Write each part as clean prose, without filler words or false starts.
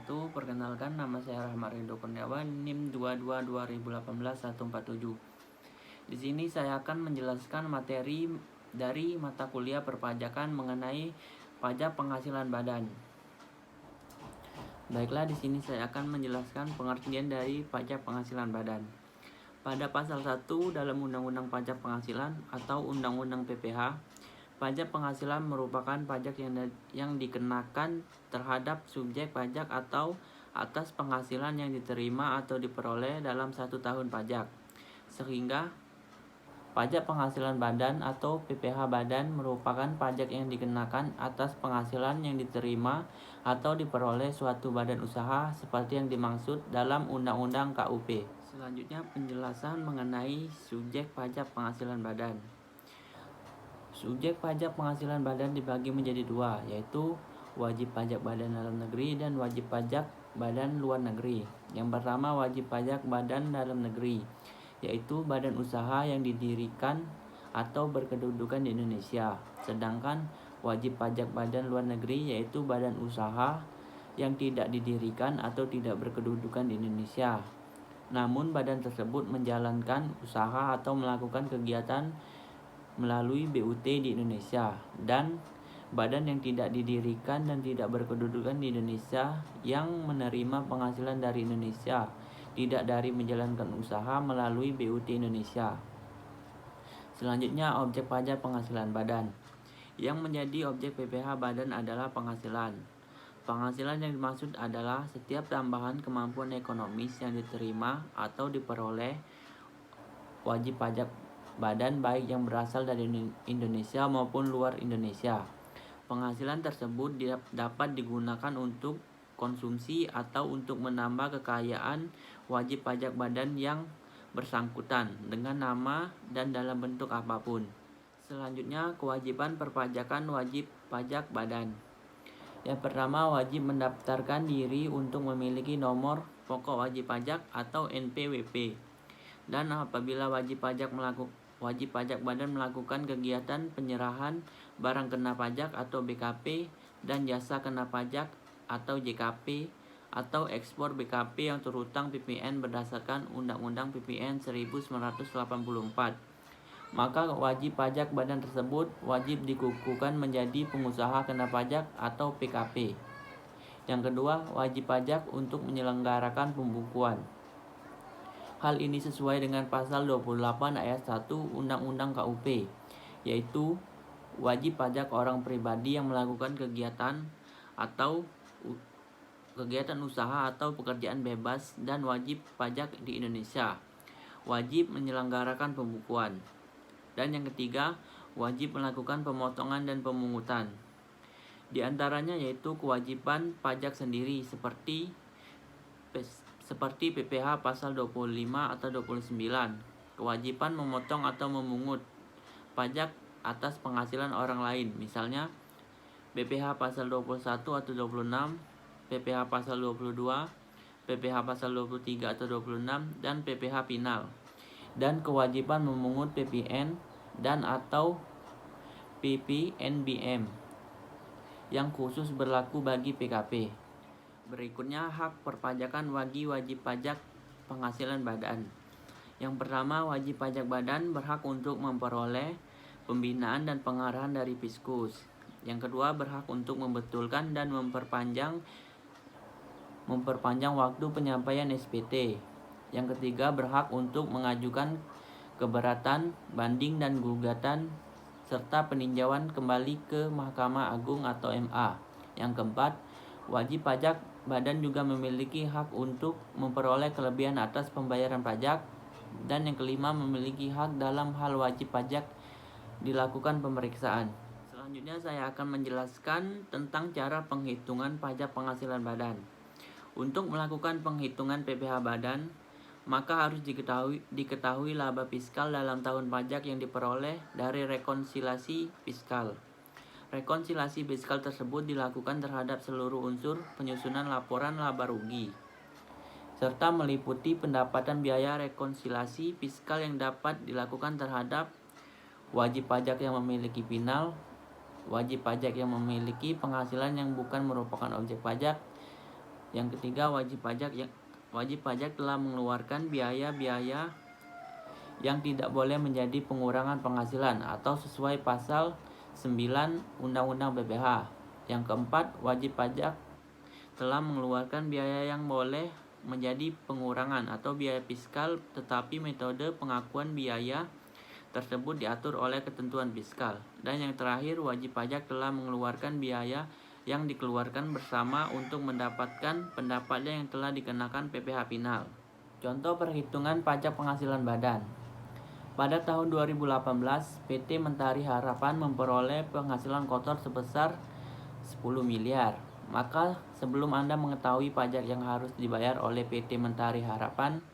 wabarakatuh. Perkenalkan, nama saya Rahmat Ridho Kurniawan, NIM 22 2018 147. Di sini saya akan menjelaskan materi dari mata kuliah perpajakan mengenai pajak penghasilan badan. Baiklah, di sini saya akan menjelaskan pengertian dari pajak penghasilan badan. Pada pasal 1 dalam Undang-Undang Pajak Penghasilan atau Undang-Undang PPH, pajak penghasilan merupakan pajak yang dikenakan terhadap subjek pajak atau atas penghasilan yang diterima atau diperoleh dalam 1 tahun pajak. Sehingga pajak penghasilan badan atau PPH badan merupakan pajak yang dikenakan atas penghasilan yang diterima atau diperoleh suatu badan usaha seperti yang dimaksud dalam Undang-Undang KUP. Selanjutnya penjelasan mengenai subjek pajak penghasilan badan. Subjek pajak penghasilan badan dibagi menjadi dua, yaitu wajib pajak badan dalam negeri dan wajib pajak badan luar negeri. Yang pertama, wajib pajak badan dalam negeri, yaitu badan usaha yang didirikan atau berkedudukan di Indonesia. Sedangkan wajib pajak badan luar negeri yaitu badan usaha yang tidak didirikan atau tidak berkedudukan di Indonesia. Namun badan tersebut menjalankan usaha atau melakukan kegiatan melalui BUT di Indonesia, dan badan yang tidak didirikan dan tidak berkedudukan di Indonesia yang menerima penghasilan dari Indonesia, tidak dari menjalankan usaha melalui BUT Indonesia. Selanjutnya, objek pajak penghasilan badan. Yang menjadi objek PPH badan adalah penghasilan. Penghasilan yang dimaksud adalah setiap tambahan kemampuan ekonomis yang diterima atau diperoleh wajib pajak badan baik yang berasal dari Indonesia maupun luar Indonesia. Penghasilan tersebut dapat digunakan untuk konsumsi atau untuk menambah kekayaan wajib pajak badan yang bersangkutan dengan nama dan dalam bentuk apapun. Selanjutnya, kewajiban perpajakan wajib pajak badan. Yang pertama, wajib mendaftarkan diri untuk memiliki nomor pokok wajib pajak atau NPWP. Dan apabila wajib pajak badan melakukan kegiatan penyerahan barang kena pajak atau BKP dan jasa kena pajak atau JKP atau ekspor BKP yang terhutang PPN berdasarkan Undang-Undang PPN 1984, maka wajib pajak badan tersebut wajib dikukuhkan menjadi pengusaha kena pajak atau PKP. Yang kedua, wajib pajak untuk menyelenggarakan pembukuan. Hal ini sesuai dengan pasal 28 ayat 1 Undang-Undang KUP, yaitu wajib pajak orang pribadi yang melakukan kegiatan usaha atau pekerjaan bebas dan wajib pajak di Indonesia, wajib menyelenggarakan pembukuan. Dan yang ketiga, wajib melakukan pemotongan dan pemungutan. Di antaranya yaitu kewajiban pajak sendiri seperti PPH pasal 25 atau 29, kewajiban memotong atau memungut pajak atas penghasilan orang lain, misalnya PPH pasal 21 atau 26, PPH pasal 22, PPH pasal 23 atau 26, dan PPH final. Dan kewajiban memungut PPN dan atau PPNBM yang khusus berlaku bagi PKP. Berikutnya, hak perpajakan bagi wajib pajak penghasilan badan. Yang pertama, wajib pajak badan berhak untuk memperoleh pembinaan dan pengarahan dari Fiskus. Yang kedua, berhak untuk membetulkan dan memperpanjang waktu penyampaian SPT. Yang ketiga, berhak untuk mengajukan keberatan, banding dan gugatan serta peninjauan kembali ke Mahkamah Agung atau MA. Yang keempat, wajib pajak badan juga memiliki hak untuk memperoleh kelebihan atas pembayaran pajak. Dan yang kelima, memiliki hak dalam hal wajib pajak dilakukan pemeriksaan. Selanjutnya saya akan menjelaskan tentang cara penghitungan pajak penghasilan badan. Untuk melakukan penghitungan PPH badan, maka harus diketahui laba fiskal dalam tahun pajak yang diperoleh dari rekonsilasi fiskal. Rekonsilasi fiskal tersebut dilakukan terhadap seluruh unsur penyusunan laporan laba rugi, serta meliputi pendapatan biaya rekonsilasi fiskal yang dapat dilakukan terhadap wajib pajak yang memiliki final, wajib pajak yang memiliki penghasilan yang bukan merupakan objek pajak, Yang ketiga, wajib pajak telah mengeluarkan biaya-biaya yang tidak boleh menjadi pengurangan penghasilan atau sesuai pasal 9 Undang-Undang PPh. Yang keempat, wajib pajak telah mengeluarkan biaya yang boleh menjadi pengurangan atau biaya fiskal, tetapi metode pengakuan biaya tersebut diatur oleh ketentuan fiskal. Dan yang terakhir, wajib pajak telah mengeluarkan biaya yang dikeluarkan bersama untuk mendapatkan pendapatnya yang telah dikenakan PPh final. Contoh perhitungan pajak penghasilan badan. Pada tahun 2018, PT Mentari Harapan memperoleh penghasilan kotor sebesar 10 miliar. Maka sebelum Anda mengetahui pajak yang harus dibayar oleh PT Mentari Harapan,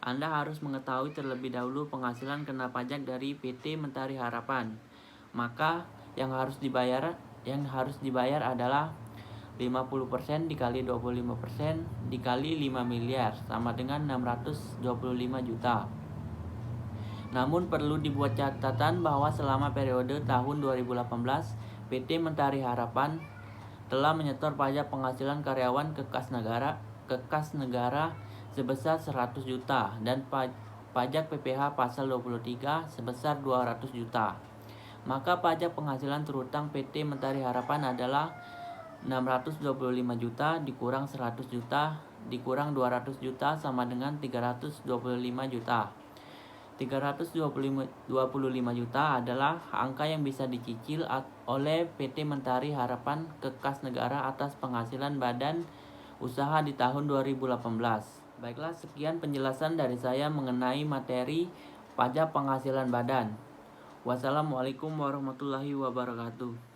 Anda harus mengetahui terlebih dahulu penghasilan kena pajak dari PT Mentari Harapan. Maka yang harus dibayar adalah 50% dikali 25% dikali 5 miliar sama dengan 625 juta. Namun perlu dibuat catatan bahwa selama periode tahun 2018, PT Mentari Harapan telah menyetor pajak penghasilan karyawan ke kas negara sebesar 100 juta dan pajak PPh pasal 23 sebesar 200 juta. Maka pajak penghasilan terhutang PT Mentari Harapan adalah 625 juta dikurang 100 juta dikurang 200 juta sama dengan 325 juta. 325 juta adalah angka yang bisa dicicil oleh PT Mentari Harapan ke kas negara atas penghasilan badan usaha di tahun 2018. Baiklah, sekian penjelasan dari saya mengenai materi pajak penghasilan badan. Wassalamualaikum warahmatullahi wabarakatuh.